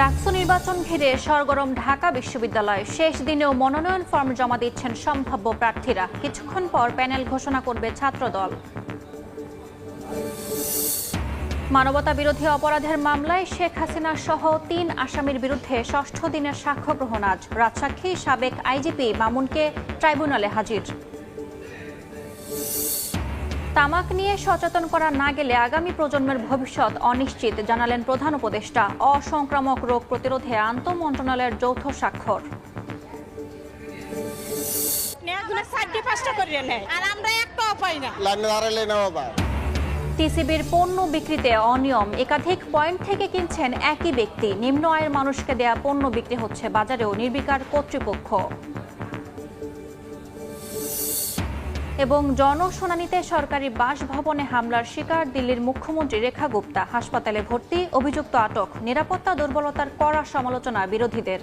ডাকসু নির্বাচন ঘিরে সরগরম ঢাকা বিশ্ববিদ্যালয়। শেষ দিনেও মনোনয়ন ফর্ম জমা দিচ্ছেন সম্ভাব্য প্রার্থীরা। কিছুক্ষণ পর প্যানেল ঘোষণা করবে ছাত্রদল। মানবতা বিরোধী অপরাধের মামলায় শেখ হাসিনা সহ ৩ আসামির বিরুদ্ধে ষষ্ঠ দিনের সাক্ষ্য গ্রহণ আজ। রাজসাক্ষী সাবেক আইজিপি মামুনকে ট্রাইব্যুনালে হাজির। তামাক নিয়ে সচেতন করা না গেলে আগামী প্রজন্মের ভবিষ্যৎ অনিশ্চিত, জানালেন প্রধান উপদেষ্টা। অসংক্রামক রোগ প্রতিরোধে আন্তঃমন্ত্রণালয়ের যৌথ স্বাক্ষর। টিসিবির পণ্য বিক্রিতে অনিয়ম। একাধিক পয়েন্ট থেকে কিনছেন একই ব্যক্তি। নিম্ন আয়ের মানুষকে দেয়া পণ্য বিক্রি হচ্ছে বাজারেও, নির্বিকার কর্তৃপক্ষ। এবং জনশুনানিতে সরকারি বাসভবনে হামলার শিকার দিল্লির মুখ্যমন্ত্রী রেখা গুপ্তা। হাসপাতালে ভর্তি, অভিযুক্ত আটক। নিরাপত্তা দুর্বলতার কড়া সমালোচনা বিরোধীদের।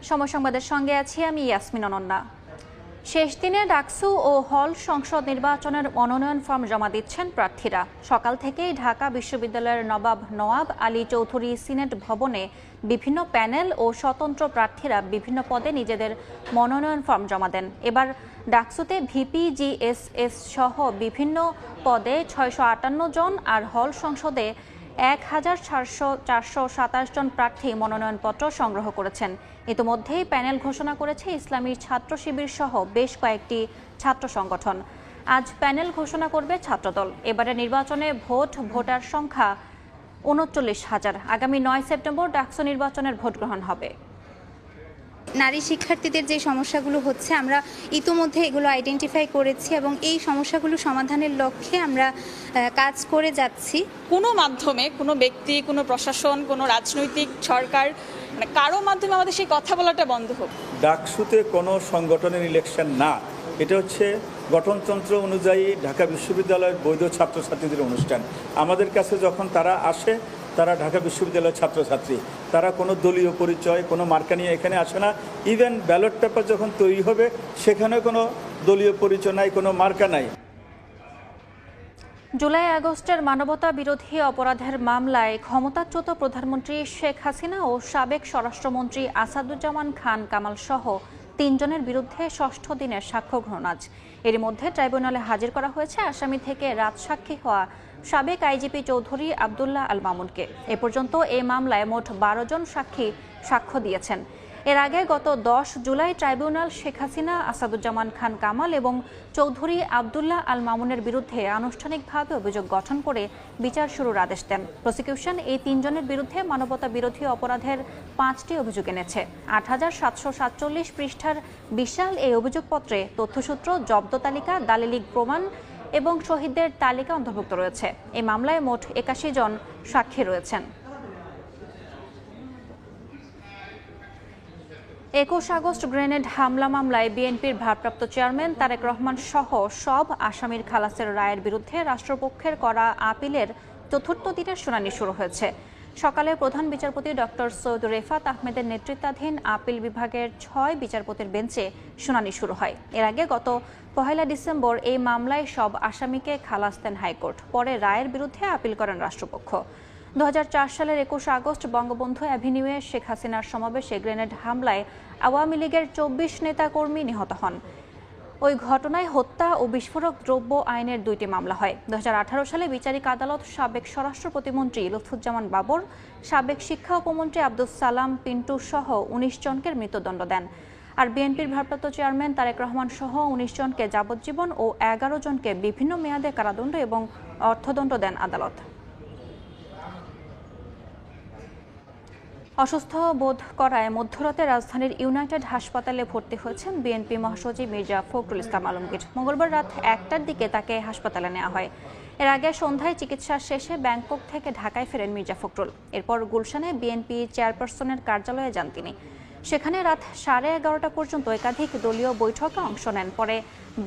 সময় সংবাদের সঙ্গে আছি আমি ইয়াসমিন অনন্যা। শেষ দিনে ডাকসু ও হল সংসদ নির্বাচনের মনোনয়ন ফর্ম জমা দিচ্ছেন প্রার্থীরা। সকাল থেকেই ঢাকা বিশ্ববিদ্যালয়ের নওয়াব আলী চৌধুরী সিনেট ভবনে বিভিন্ন প্যানেল ও স্বতন্ত্র প্রার্থীরা বিভিন্ন পদে নিজেদের মনোনয়ন ফর্ম জমা দেন। এবার ডাকসুতে ভিপি, জিএসএস সহ বিভিন্ন পদে 658 জন আর হল সংসদে 1427 জন প্রার্থী মনোনয়নপত্র সংগ্রহ করেছেন। ইতিমধ্যেই প্যানেল ঘোষণা করেছে ইসলামী ছাত্র শিবির সহ বেশ কয়েকটি ছাত্র সংগঠন। আজ প্যানেল ঘোষণা করবে ছাত্রদল। এবারে নির্বাচনে ভোটার সংখ্যা 39,000। আগামী 9 সেপ্টেম্বর ডাকসু নির্বাচনের ভোট গ্রহণ হবে। নারী শিক্ষার্থীদের যে সমস্যাগুলো হচ্ছে আমরা ইতোমধ্যে এগুলো আইডেন্টিফাই করেছি এবং এই সমস্যাগুলো সমাধানের লক্ষ্যে আমরা কাজ করে যাচ্ছি। কোনো মাধ্যমে কোনো ব্যক্তি, কোনো প্রশাসন, কোনো রাজনৈতিক সরকার কারো মাধ্যমে আমাদের সেই কথা বলাটা বন্ধ হোক। ডাকসুতে কোনো সংগঠনের ইলেকশন না, এটা হচ্ছে গঠনতন্ত্র অনুযায়ী ঢাকা বিশ্ববিদ্যালয়ের বৈধ ছাত্রছাত্রীদের অনুষ্ঠান। আমাদের কাছে যখন তারা আসে, তারা ঢাকা বিশ্ববিদ্যালয়ের ছাত্রছাত্রী, তারা কোনো দলীয় পরিচয়, কোনো মার্কা নিয়ে এখানে আসে না। ইভেন ব্যালট পেপার যখন তৈরি হবে সেখানেও কোনো দলীয় পরিচয় নাই, কোনো মার্কা নাই। জুলাই আগস্টের মানবতা বিরোধী অপরাধের মামলায় ক্ষমতাচ্যুত প্রধানমন্ত্রী শেখ হাসিনা ও সাবেক স্বরাষ্ট্রমন্ত্রী আসাদুজ্জামান খান কামাল সহ 3 জনের বিরুদ্ধে ষষ্ঠ দিনের সাক্ষ্য গ্রহণ আজ। এর মধ্যে ট্রাইব্যুনালে হাজির করা হয়েছে আসামি থেকে রাজসাক্ষী হওয়া সাবেক আইজিপি চৌধুরী আবদুল্লাহ আল মামুনকে। এ পর্যন্ত এই মামলায় মোট 12 জন সাক্ষী সাক্ষ্য দিয়েছেন। এর আগে গত 10 জুলাই ট্রাইব্যুনাল শেখ হাসিনা, আসাদুজ্জামান খান কামাল এবং চৌধুরী আবদুল্লাহ আল মামুনের বিরুদ্ধে আনুষ্ঠানিকভাবে অভিযোগ গঠন করে বিচার শুরুর আদেশ দেন। প্রসিকিউশন এই 3 জনের বিরুদ্ধে মানবতা বিরোধী অপরাধের 5টি অভিযোগ এনেছে। 8747 পৃষ্ঠার বিশাল এই অভিযোগপত্রে তথ্যসূত্র, জব্দ তালিকা, দালিলিক প্রমাণ এবং শহীদদের তালিকা অন্তর্ভুক্ত রয়েছে। এই মামলায় মোট 81 জন সাক্ষী রয়েছেন। 21 আগস্ট গ্রেনেড হামলা মামলায় বিএনপির ভারপ্রাপ্ত চেয়ারম্যান তারেক রহমান সহ সব আসামির খালাসের রায়ের বিরুদ্ধে রাষ্ট্রপক্ষের করা আপিলের চতুর্থ দিনের শুনানি শুরু হয়েছে। সকালে প্রধান বিচারপতি ডক্টর সৈয়দ রেফাত আহমেদের নেতৃত্বাধীন আপিল বিভাগের 6 বিচারপতির বেঞ্চে শুনানি শুরু হয়। এর আগে গত 1 ডিসেম্বর এই মামলায় সব আসামিকে খালাস দেন হাইকোর্ট। পরে রায়ের বিরুদ্ধে আপিল করেন রাষ্ট্রপক্ষ। 2004 সালের 21 আগস্ট বঙ্গবন্ধু অ্যাভিনিউয়ে শেখ হাসিনার সমাবেশে গ্রেনেড হামলায় আওয়ামী লীগের 24 নেতাকর্মী নিহত হন। ওই ঘটনায় হত্যা ও বিস্ফোরক দ্রব্য আইনের 2টি মামলা হয়। 2018 সালে বিচারিক আদালত সাবেক স্বরাষ্ট্র প্রতিমন্ত্রী লুৎফুজ্জামান বাবর, সাবেক শিক্ষা উপমন্ত্রী আব্দুস সালাম পিন্টু সহ 19 জনকে মৃত্যুদণ্ড দেন। আর বিএনপির ভারপ্রাপ্ত চেয়ারম্যান তারেক রহমান সহ 19 জনকে যাবজ্জীবন ও 11 জনকে বিভিন্ন মেয়াদে কারাদণ্ড এবং অর্থদণ্ড দেন আদালত। অসুস্থ বোধ করায় মধ্যরাতে রাজধানীর ইউনাইটেড হাসপাতালে ভর্তি হয়েছেন বিএনপি মহাসচিব মির্জা ফখরুল ইসলাম আলমগীর। মঙ্গলবার রাত 1টার দিকে তাকে হাসপাতালে নেওয়া হয়। এর আগে সন্ধ্যায় চিকিৎসা শেষে ব্যাংকক থেকে ঢাকায় ফেরেন মির্জা ফখরুল। এরপর গুলশানে বিএনপি চেয়ারপারসনের কার্যালয়ে যান তিনি। সেখানে রাত 11:30 পর্যন্ত একাধিক দলীয় বৈঠকে অংশ নেন। পরে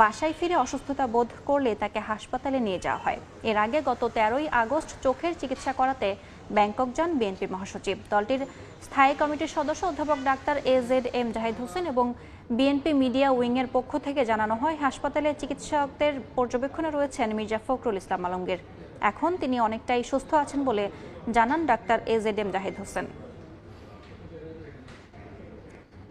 বাসায় ফিরে অসুস্থতা বোধ করলে তাকে হাসপাতালে নিয়ে যাওয়া হয়। এর আগে গত 13 আগস্ট চোখের চিকিৎসা করাতে ব্যাংকক যান বিএনপি মহাসচিব। দলটির স্থায়ী কমিটির সদস্য অধ্যাপক ডাক্তার AZM জাহিদ হোসেন এবং বিএনপি মিডিয়া উইংয়ের পক্ষ থেকে জানানো হয়, হাসপাতালে চিকিৎসকদের পর্যবেক্ষণে রয়েছেন মির্জা ফখরুল ইসলাম আলমগীর। এখন তিনি অনেকটাই সুস্থ আছেন বলে জানান ডাক্তার AZM জাহিদ হোসেন।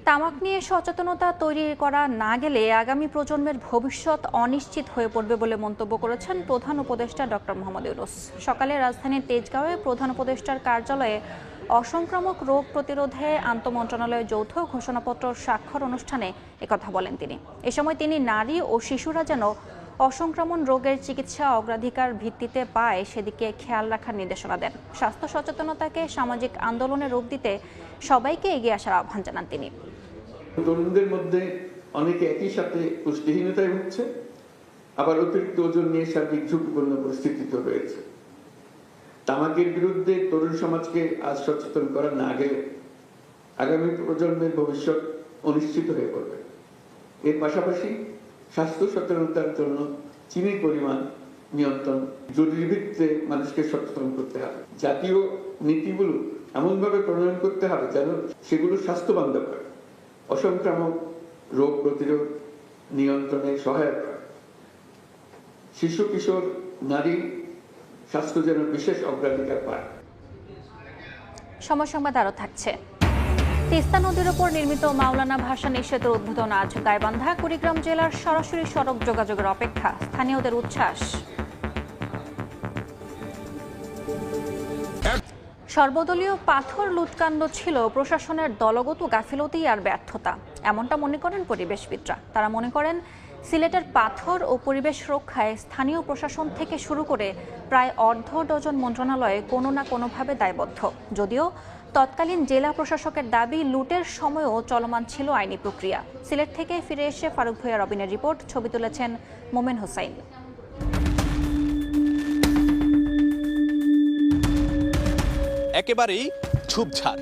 তামাক নিয়ে সচেতনতা তৈরি করা না গেলে আগামী প্রজন্মের ভবিষ্যৎ অনিশ্চিত হয়ে পড়বে বলে মন্তব্য করেছেন প্রধান উপদেষ্টা ডক্টর মোহাম্মদ ইউনূস। সকালে রাজধানীর তেজগাঁওয়ে প্রধান উপদেষ্টার কার্যালয়ে অসংক্রামক রোগ প্রতিরোধে আন্তঃমন্ত্রণালয়ের যৌথ ঘোষণাপত্র স্বাক্ষর অনুষ্ঠানে একথা বলেন তিনি। এ সময় তিনি নারী ও শিশুরা যেন অসংক্রামক রোগের চিকিৎসা অগ্রাধিকার ভিত্তিতে পায় সেদিকে খেয়াল রাখার নির্দেশনা দেন। স্বাস্থ্য সচেতনতাকে সামাজিক আন্দোলনের রূপ দিতে সবাইকে এগিয়ে আসার আহ্বান জানান তিনি। তরুণদের মধ্যে অনেকে একই সাথে পুষ্টিহীনতায় ভুগছে, আবার অতিরিক্ত ওজন নিয়ে শারীরিক ঝুঁকিপূর্ণ পরিস্থিতিতে রয়েছে। তামাকের বিরুদ্ধে তরুণ সমাজকে আজ সচেতন করা না গেলে আগামী প্রজন্মের ভবিষ্যৎ অনিশ্চিত হয়ে পড়বে। এর পাশাপাশি স্বাস্থ্য সচেতনতার জন্য চিনির পরিমাণ নিয়ন্ত্রণ জরুরি ভিত্তিতে মানুষকে সচেতন করতে হবে। জাতীয় নীতিগুলো এমনভাবে প্রণয়ন করতে হবে যেন সেগুলো স্বাস্থ্য বান্ধব হয়, অসংক্রামক রোগ প্রতিরোধ নিয়ন্ত্রণে সহায়ক হয়, শিশু কিশোর নারী স্বাস্থ্য যেন বিশেষ অগ্রাধিকার পায়। সময় সংবাদ আরও থাকছে। তিস্তা নদীর ওপর নির্মিত মাওলানা ভাসানী সেতুর উদ্বোধন আজ। গাইবান্ধা কুড়িগ্রাম জেলার সরাসরি সড়ক যোগাযোগের অপেক্ষা, স্থানীয়দের উচ্ছ্বাস। সর্বদলীয় পাথর লুটকাণ্ড ছিল প্রশাসনের দলগত গাফিলতি আর ব্যর্থতা, এমনটা মনে করেন পরিবেশবিদরা। তারা মনে করেন সিলেটের পাথর ও পরিবেশ রক্ষায় স্থানীয় প্রশাসন থেকে শুরু করে প্রায় অর্ধ ডজন মন্ত্রণালয়ে কোনো না কোনোভাবে দায়বদ্ধ। যদিও তৎকালীন জেলা প্রশাসকের দাবি, লুটের সময়ও চলমান ছিল আইনি প্রক্রিয়া। সিলেট থেকে ফিরে এসে ফারুক ভূঁইয়া রবিনের রিপোর্ট, ছবি তুলেছেন মোমেন হোসাইন। একেবারেই ঝোপঝাড়,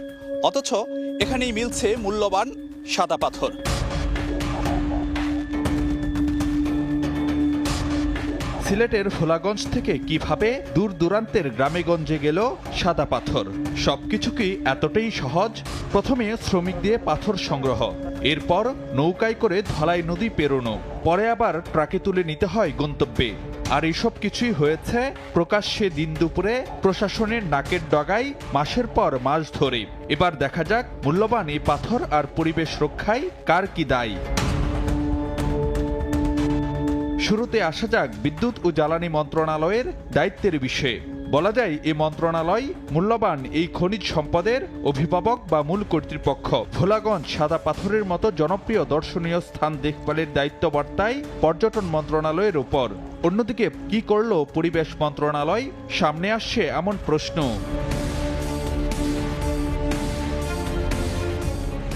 অথচ এখানেই মিলছে মূল্যবান সাদা পাথর। সিলেটের ভোলাগঞ্জ থেকে কিভাবে দূর দূরান্তের গ্রামেগঞ্জে গেল সাদা পাথর? সবকিছু কি এতটাই সহজ? প্রথমে শ্রমিক দিয়ে পাথর সংগ্রহ, এরপর নৌকায় করে ধলাই নদী পেরোনো, পরে আবার ট্রাকে তুলে নিতে হয় গন্তব্যে। আর এসব কিছুই হয়েছে প্রকাশ্যে দিন দুপুরে প্রশাসনের নাকের ডগায় মাসের পর মাস ধরে। এবার দেখা যাক মূল্যবান এই পাথর আর পরিবেশ রক্ষায় কার কি দায়। শুরুতে আসা যাক বিদ্যুৎ ও জ্বালানি মন্ত্রণালয়ের দায়িত্বের বিষয়ে। বলা যায় এই মন্ত্রণালয় মূল্যবান এই খনিজ সম্পদের অভিভাবক বা মূল কর্তৃপক্ষ। ভোলাগঞ্জ সাদা পাথরের মতো জনপ্রিয় দর্শনীয় স্থান দেখভালের দায়িত্ব বর্তায় পর্যটন মন্ত্রণালয়ের উপর। অন্যদিকে কি করল পরিবেশ মন্ত্রণালয়? সামনে আসছে এমন প্রশ্ন।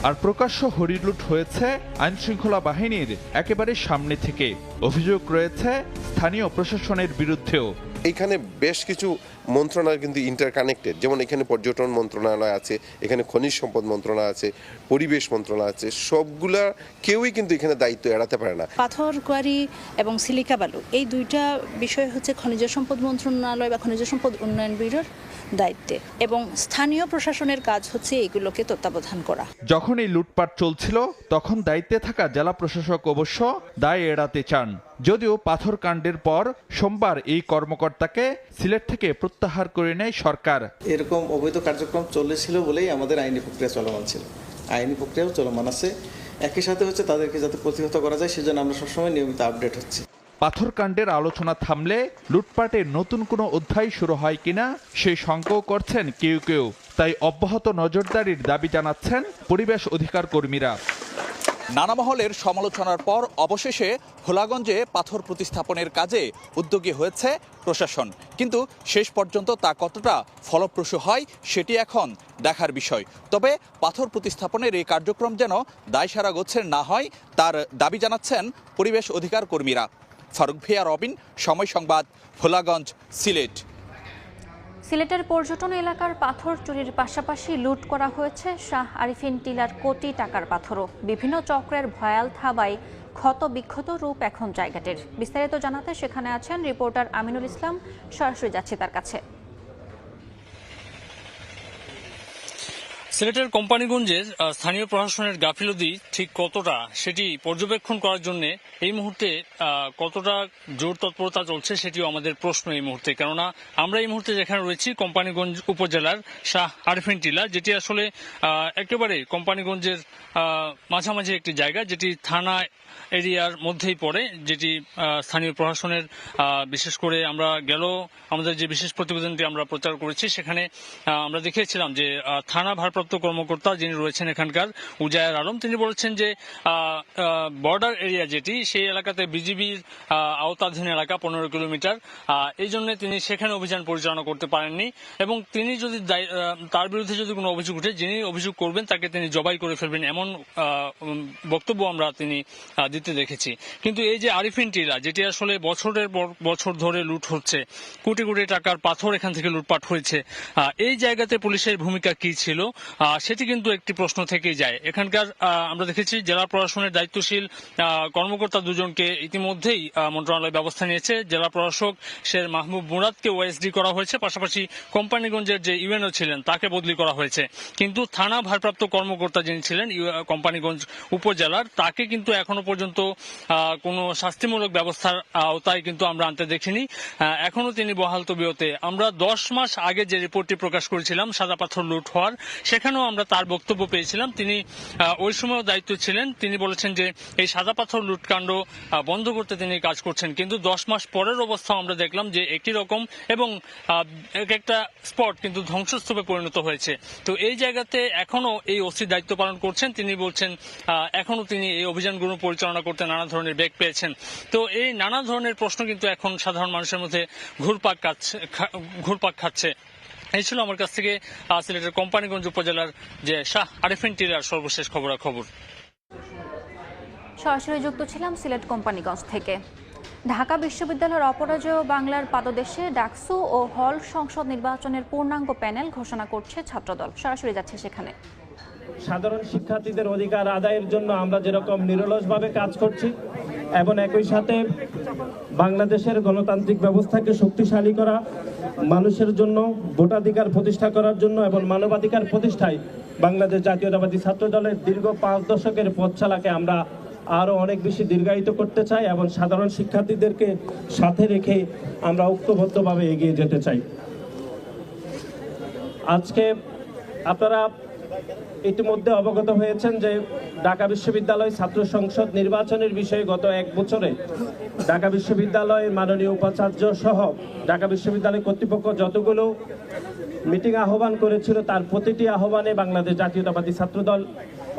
আর প্রকাশ্য হরিলুট হয়েছে আইনশৃঙ্খলা বাহিনীর একেবারে সামনে থেকে। অভিযোগ রয়েছে স্থানীয় প্রশাসনের বিরুদ্ধেও। এইখানে বেশ কিছু মন্ত্রণালয় কিন্তু ইন্টারকানেক্টেড, যেমন এখানে পর্যটন মন্ত্রণালয় আছে, এখানে খনিজ সম্পদ মন্ত্রণালয় আছে, পরিবেশ মন্ত্রণালয় আছে। সবগুলা কেউই কিন্তু এখানে দায়িত্ব এড়াতে পারে না। পাথর কোয়ারি এবং সিলিকা বালু, এই দুইটা বিষয় হচ্ছে খনিজ সম্পদ মন্ত্রণালয় বা খনিজ সম্পদ উন্নয়ন ব্যুরোর দায়িত্বে, এবং স্থানীয় প্রশাসনের কাজ হচ্ছে এইগুলোকে তত্ত্বাবধান করা। যখন এই লুটপাট চলছিল তখন দায়িত্বে থাকা জেলা প্রশাসক অবশ্য দায় এড়াতে চান। যদিও পাথর কাণ্ডের পর সোমবার এই কর্মকর্তাকে সিলেট থেকে প্রত্যাহার করে নেয় সরকার। এরকম অবৈধ কার্যক্রম চলেছিল বলেই আমাদের আইনি প্রক্রিয়া চলমান ছিল, আইনি প্রক্রিয়াও চলমান আছে। একই সাথে হচ্ছে তাদেরকে যাতে প্রতিহত করা যায় সেজন্য আমরা সবসময় নিয়মিত আপডেট হচ্ছে। পাথর কাণ্ডের আলোচনা থামলে লুটপাটের নতুন কোনো অধ্যায় শুরু হয় কিনা সেই শঙ্কাও করছেন কেউ কেউ। তাই অব্যাহত নজরদারির দাবি জানাচ্ছেন পরিবেশ অধিকার কর্মীরা। নানা মহলের সমালোচনার পর অবশেষে ভোলাগঞ্জে পাথর প্রতিস্থাপনের কাজে উদ্যোগী হয়েছে প্রশাসন, কিন্তু শেষ পর্যন্ত তা কতটা ফলপ্রসূ হয় সেটি এখন দেখার বিষয়। তবে পাথর প্রতিস্থাপনের এই কার্যক্রম যেন দায়সারা গোছের না হয় তার দাবি জানাচ্ছেন পরিবেশ অধিকার কর্মীরা। ফারুক ভূঁইয়া রবিন, সময় সংবাদ, ভোলাগঞ্জ, সিলেট। সিলেটের পর্যটন এলাকার পাথর চুরির পাশাপাশি লুট করা হয়েছে শাহ আরিফিন টিলার কোটি টাকার পাথরও। বিভিন্ন চক্রের ভয়াল থাবায় ক্ষত বিক্ষত রূপ এখন জায়গাটির। বিস্তারিত জানাতে সেখানে আছেন রিপোর্টার আমিনুল ইসলাম, সরাসরি যাচ্ছি তার কাছে। সিলেটের কোম্পানিগঞ্জের স্থানীয় প্রশাসনের গাফিলতি ঠিক কতটা সেটি পর্যবেক্ষণ করার জন্য এই মুহূর্তে কতটা জোর তৎপরতা চলছে সেটিও আমাদের প্রশ্ন এই মুহূর্তে। কেননা আমরা এই মুহূর্তে যেখানে রয়েছি কোম্পানিগঞ্জ উপজেলার শাহ আরিফিন টিলা, যেটি আসলে একেবারে কোম্পানিগঞ্জের মাঝামাঝি একটি জায়গা, যেটি থানা এরিয়ার মধ্যেই পড়ে, যেটি স্থানীয় প্রশাসনের বিশেষ করে আমরা আমাদের যে বিশেষ প্রতিবেদনটি আমরা প্রচার করেছি সেখানে আমরা দেখিয়েছিলাম যে থানা ভারপ্রাপ্ত কর্মকর্তা যিনি রয়েছেন এখানকার উজায়ার আলম, তিনি বলেছেন যে বর্ডার এরিয়া যেটি সেই এলাকাতে বিজিবির আওতাধীন এলাকা 15 কিলোমিটার, এই জন্য তিনি সেখানে অভিযান পরিচালনা করতে পারেননি এবং তিনি যদি তার বিরুদ্ধে যদি কোনো অভিযোগ উঠে, যিনি অভিযোগ করবেন তাকে তিনি জবাই করে ফেলবেন, এমন বক্তব্য আমরা তিনি দিতে দেখেছি। কিন্তু এই যে আরিফিন টিলা, যেটি আসলে বছরের পর বছর ধরে লুট হচ্ছে, কোটি কোটি টাকার পাথর এখান থেকে লুটপাট হয়েছে, এই জায়গাতে পুলিশের ভূমিকা কি ছিল সেটি কিন্তু একটি প্রশ্ন থেকেই যায়। এখানকার আমরা দেখেছি জেলা প্রশাসনের দায়িত্বশীল কর্মকর্তা দুজনকে ইতিমধ্যেই মন্ত্রণালয় ব্যবস্থা নিয়েছে। জেলা প্রশাসক শের মাহবুব মুরাদকে ওএসডি করা হয়েছে, পাশাপাশি কোম্পানিগঞ্জের যে ইউএনও ছিলেন তাকে বদলি করা হয়েছে। কিন্তু থানা ভারপ্রাপ্ত কর্মকর্তা যিনি ছিলেন কোম্পানিগঞ্জ উপজেলার, তাকে কিন্তু এখনো পর্যন্ত কোনো শাস্তিমূলক ব্যবস্থার আওতায় কিন্তু আমরা আনতে দেখিনি। এখনো তিনি বহাল তবিয়তে। আমরা 10 মাস আগে যে রিপোর্টটি প্রকাশ করেছিলাম সাদা পাথর লুট হওয়ার, সেখানেও আমরা তার বক্তব্য পেয়েছিলাম। তিনি ওই সময়ও দায়িত্ব ছিলেন, তিনি বলেছেন যে এই সাদা পাথর লুটকাণ্ড বন্ধ করতে তিনি কাজ করছেন। কিন্তু 10 মাস পরের অবস্থা আমরা দেখলাম যে একই রকম এবং এক একটা স্পট কিন্তু ধ্বংসস্তূপে পরিণত হয়েছে। তো এই জায়গাতে এখনো এই ওসি দায়িত্ব পালন করছেন, তিনি বলছেন এখনো তিনি এই অভিযানগুলো পরিচালনা করতে নানা ধরনের বেগ পেয়েছেন। তো এই নানা ধরনের প্রশ্ন কিন্তু এখন সাধারণ মানুষের মধ্যে ঘুরপাক খাচ্ছে। এই ছিল আমার কাছ থেকে সিলেটের কোম্পানিগঞ্জ উপজেলার যে শাহ আরিফিন টিলার সর্বশেষ খবরাখবর। সরাসরি যুক্ত ছিলাম সিলেট কোম্পানিগঞ্জ থেকে। ঢাকা বিশ্ববিদ্যালয়ের অপরাজেয় বাংলার পাদদেশে ডাকসু ও হল সংসদ নির্বাচনের পূর্ণাঙ্গ প্যানেল ঘোষণা করছে ছাত্রদল। সরাসরি যাচ্ছে সেখানে। সাধারণ শিক্ষার্থীদের অধিকার আদায়ের জন্য আমরা যেরকম নিরলসভাবে কাজ করছি এবং একই সাথে বাংলাদেশের গণতান্ত্রিক ব্যবস্থাকে শক্তিশালী করা, মানুষের জন্য ভোটাধিকার প্রতিষ্ঠা করার জন্য এবং মানবাধিকার প্রতিষ্ঠায় বাংলাদেশ জাতীয়তাবাদী ছাত্র দলের দীর্ঘ 5 দশকের পথচলাকে আমরা আরও অনেক বেশি দীর্ঘায়িত করতে চাই এবং সাধারণ শিক্ষার্থীদেরকে সাথে রেখে আমরা ঐক্যবদ্ধভাবে এগিয়ে যেতে চাই। আজকে আপনারা ইতিমধ্যে অবগত হয়েছেন যে ঢাকা বিশ্ববিদ্যালয় ছাত্র সংসদ নির্বাচনের বিষয়ে গত 1 বছরে ঢাকা বিশ্ববিদ্যালয়ের মাননীয় উপাচার্য সহ ঢাকা বিশ্ববিদ্যালয় কর্তৃপক্ষ যতগুলো মিটিং আহ্বান করেছিল তার প্রতিটি আহ্বানে বাংলাদেশ জাতীয়তাবাদী ছাত্রদল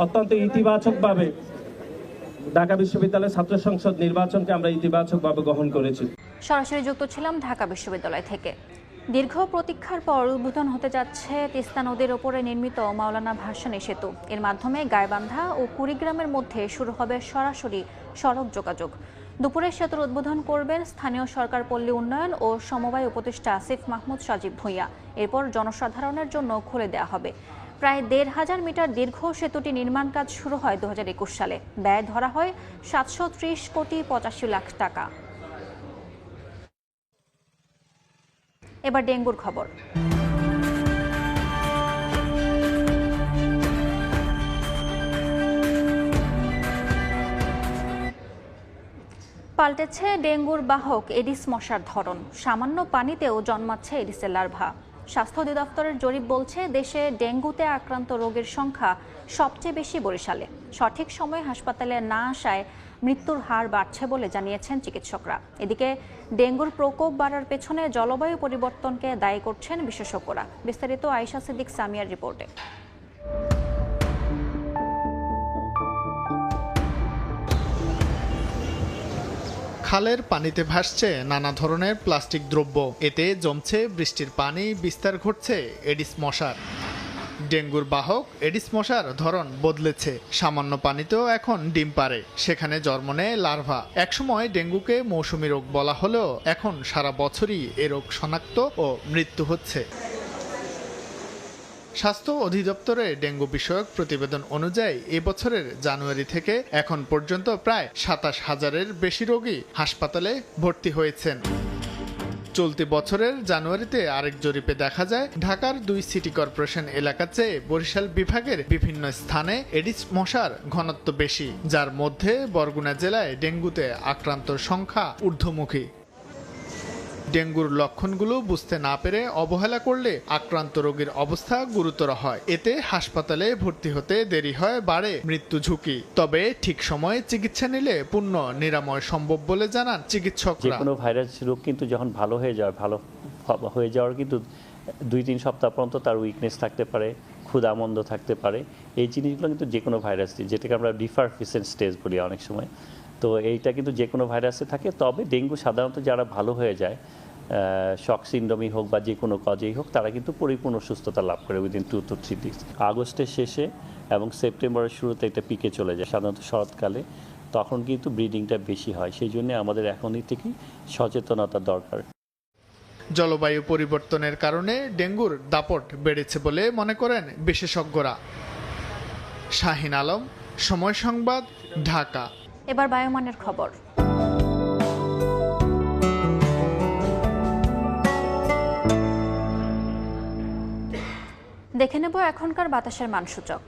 অত্যন্ত ইতিবাচকভাবে ঢাকা বিশ্ববিদ্যালয় ছাত্র সংসদ নির্বাচনকে আমরা ইতিবাচকভাবে গ্রহণ করেছি। সরাসরি যুক্ত ছিলাম ঢাকা বিশ্ববিদ্যালয় থেকে। দীর্ঘ প্রতীক্ষার পর উদ্বোধন হতে যাচ্ছে তিস্তা নদীর ওপরে নির্মিত মাওলানা ভাসানী সেতু। এর মাধ্যমে গাইবান্ধা ও কুড়িগ্রামের মধ্যে শুরু হবে সরাসরি সড়ক যোগাযোগ। দুপুরে সেতুর উদ্বোধন করবেন স্থানীয় সরকার পল্লী উন্নয়ন ও সমবায় উপদেষ্টা আসিফ মাহমুদ সজীব ভূঁইয়া। এরপর জনসাধারণের জন্য খুলে দেওয়া হবে। প্রায় 1,500 মিটার দীর্ঘ সেতুটি নির্মাণ কাজ শুরু হয় 2021 সালে। ব্যয় ধরা হয় 730 কোটি 85 লাখ টাকা। এবার ডেঙ্গুর খবর। পাল্টেছে ডেঙ্গুর বাহক এডিস মশার ধরন। সামান্য পানিতেও জন্মাচ্ছে এডিসের লার্ভা। স্বাস্থ্য অধিদপ্তরের জরিপ বলছে দেশে ডেঙ্গুতে আক্রান্ত রোগীর সংখ্যা সবচেয়ে বেশি বরিশালে। সঠিক সময়ে হাসপাতালে না আসায় মৃত্যুর হার বাড়ছে বলে জানিয়েছেন চিকিৎসকরা। এদিকে ডেঙ্গুর প্রকোপ বাড়ার পেছনে জলবায়ু পরিবর্তনকে দায়ী করছেন বিশেষজ্ঞরা। বিস্তারিত আয়েশা সিদ্দিক সামিয়ার রিপোর্টে। খালের পানিতে ভাসছে নানা ধরনের প্লাস্টিক দ্রব্য। এতে জমছে বৃষ্টির পানি, বিস্তার ঘটছে এডিস মশার। ডেঙ্গুর বাহক এডিস মশার ধরন বদলেছে। সামান্য পানিতেও এখন ডিম পারে, সেখানে জন্ম নেয় লার্ভা। একসময় ডেঙ্গুকে মৌসুমী রোগ বলা হলেও এখন সারা বছরই এ রোগ শনাক্ত ও মৃত্যু হচ্ছে। স্বাস্থ্য অধিদপ্তরের ডেঙ্গু বিষয়ক প্রতিবেদন অনুযায়ী এবছরের জানুয়ারি থেকে এখন পর্যন্ত প্রায় 27,000-এর বেশি রোগী হাসপাতালে ভর্তি হয়েছেন। চলতি বছরের জানুয়ারিতে আরেক জরিপে দেখা যায় ঢাকার 2 সিটি কর্পোরেশন এলাকার চেয়ে বরিশাল বিভাগের বিভিন্ন স্থানে এডিস মশার ঘনত্ব বেশি, যার মধ্যে বরগুনা জেলায় ডেঙ্গুতে আক্রান্তর সংখ্যা ঊর্ধ্বমুখী। ডেঙ্গুর লক্ষণগুলো বুঝতে না পেরে অবহেলা করলে আক্রান্ত রোগীর অবস্থা গুরুতর হয়। এতে হাসপাতালে ভর্তি হতে দেরি হয়, বাড়ে মৃত্যু ঝুঁকি। তবে ঠিক সময়ে চিকিৎসা নিলে পূর্ণ নিরাময় সম্ভব বলে জানান চিকিৎসকরা। যে কোনো ভাইরাস রোগ কিন্তু যখন ভালো হয়ে যাওয়ার কিন্তু 2-3 সপ্তাহ পর্যন্ত তার উইকনেস থাকতে পারে, ক্ষুধামন্দ থাকতে পারে। এই জিনিসগুলো কিন্তু যে কোনো ভাইরাসই, যেটাকে আমরা ডিফারফিসেন্ট স্টেজ বলি অনেক সময়, তো এইটা কিন্তু যে কোনো ভাইরাসে থাকে। তবে ডেঙ্গু সাধারণত যারা ভালো হয়ে যায়, শক সিন্ড্রোমই হোক বা যে কোনো কজেই হোক, তারা কিন্তু পরিপূর্ণ সুস্থতা লাভ করে উইদিন 2 to 3 weeks। আগস্টের শেষে এবং সেপ্টেম্বরের শুরুতে একটা পিকে চলে যায়, সাধারণত শরৎকালে, তখন কিন্তু ব্রিডিংটা বেশি হয়। সেই জন্য আমাদের এখনই থেকেই সচেতনতা দরকার। জলবায়ু পরিবর্তনের কারণে ডেঙ্গুর দাপট বেড়েছে বলে মনে করেন বিশেষজ্ঞরা। শাহিন আলম, সময় সংবাদ, ঢাকা। এবার বায়ুমানের খবর। দেখে নেব এখনকার বাতাসের মানসূচক।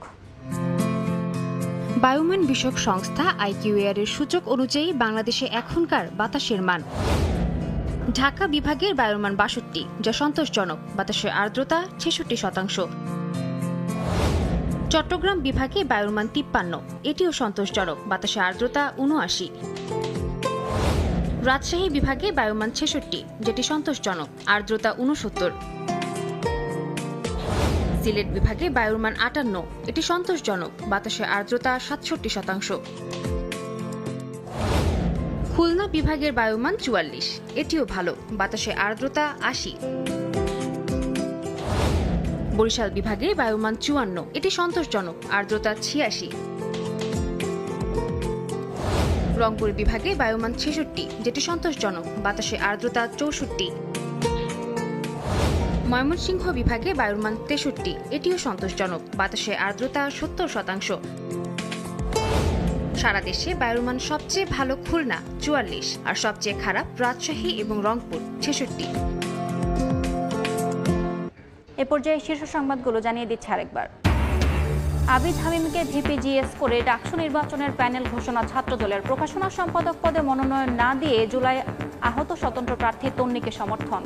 বায়ুমান বিষয়ক সংস্থা IQAir এর সূচক অনুযায়ী বাংলাদেশে এখনকার বাতাসের মান: ঢাকা বিভাগের বায়ুর মান 62, যা সন্তোষজনক, বাতাসের আর্দ্রতা 66%। চট্টগ্রাম বিভাগে বায়ুর মান 53, এটিও সন্তোষজনক, বাতাসের আর্দ্রতা 79। রাজশাহী বিভাগে বায়ুর মান 66, যেটি সন্তোষজনক, আর্দ্রতা 69। সিলেট বিভাগে বায়ুর মান 58, এটি সন্তোষজনক, বাতাসের আর্দ্রতা 67%। খুলনা বিভাগের বায়ুমান 44, এটিও ভালো, বাতাসের আর্দ্রতা 80। বরিশাল বিভাগে বায়ুমান 54, এটি সন্তোষজনক, আর্দ্রতা 86। রংপুর বিভাগে বায়ুমান 66, যেটি সন্তোষজনক, বাতাসের আর্দ্রতা 64। ময়মনসিংহ বিভাগে বায়ুর মান 63, এটিও সন্তোষজনক, বাতাসের আর্দ্রতা 70%। সারা দেশে বায়ুর মান সবচেয়ে ভালো খুলনা 44, আর সবচেয়ে খারাপ রাজশাহী এবং রংপুর 66। এ পর্যায়ে শীর্ষ সংবাদগুলো জানিয়ে দিচ্ছে আরেকবার। আবিদ হামিমকে ভিপিজিএস করে ডাকসু নির্বাচনের প্যানেল ঘোষণা ছাত্রদলের। প্রকাশনা সম্পাদক পদে মনোনয়ন না দিয়ে জুলাই আহত স্বতন্ত্র প্রার্থী তন্নিকে সমর্থন।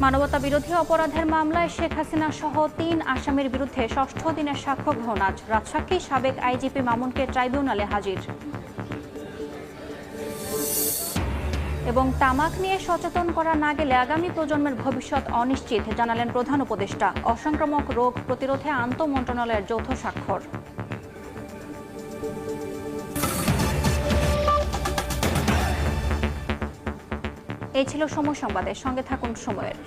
মানবতা বিরোধী অপরাধের মামলায় শেখ হাসিনা সহ 3 আসামির বিরুদ্ধে 6ষ্ঠ দিনের সাক্ষ্য গ্রহণ আজ। রাজশাহী সাবেক আইজিপি মামুনকে ট্রাইব্যুনালে হাজির। এবং তামাক নিয়ে সচেতন করা না গেলে আগামী প্রজন্মের ভবিষ্যৎ অনিশ্চিত, জানালেন প্রধান উপদেষ্টা। অসংক্রামক রোগ প্রতিরোধে আন্তঃমন্ত্রণালয়ের যৌথ স্বাক্ষর। এই ছিল সময় সংবাদের সঙ্গে থাকুন সময়ের।